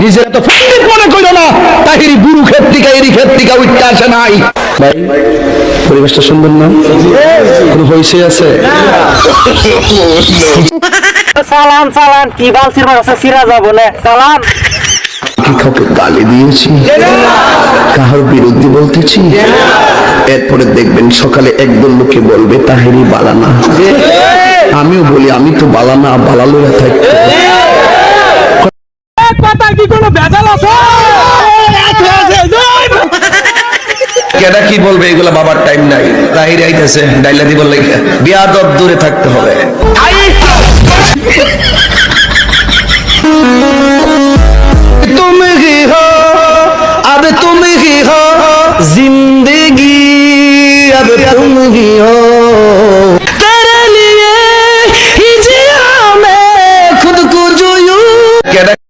নিজের তো পণ্ডিত মনে করো না, তাহিরি গুরু ক্ষেত্রিকা এরি ক্ষেত্রিকা উঠতে আসে নাই। ভাই পরিবেশটা সুন্দর না? কোনো হইছে আছে? সালাম সালাম কি বালছির মাসে সিরা যাব না সালাম কি কাউকে গালি দিয়েছি, কাহার বিরুদ্ধে বলতেছি? এরপরে দেখবেন সকালে একদল লোকে বলবে তাহেরি বালানা। আমিও বলি আমি তো বালানা, বালালো থাকতে কথা কি কোনো ভেজাল আছে? কেডা কি বলবে এগুলা বাবার টাইম নাই। তাহিরি আইতেছে ডাইলা দিব লাগে, বিয়াদব দূরে থাকতে হবে। तुम ही हो अब तुम ही हो जिंदगी, अब तुम ही हो।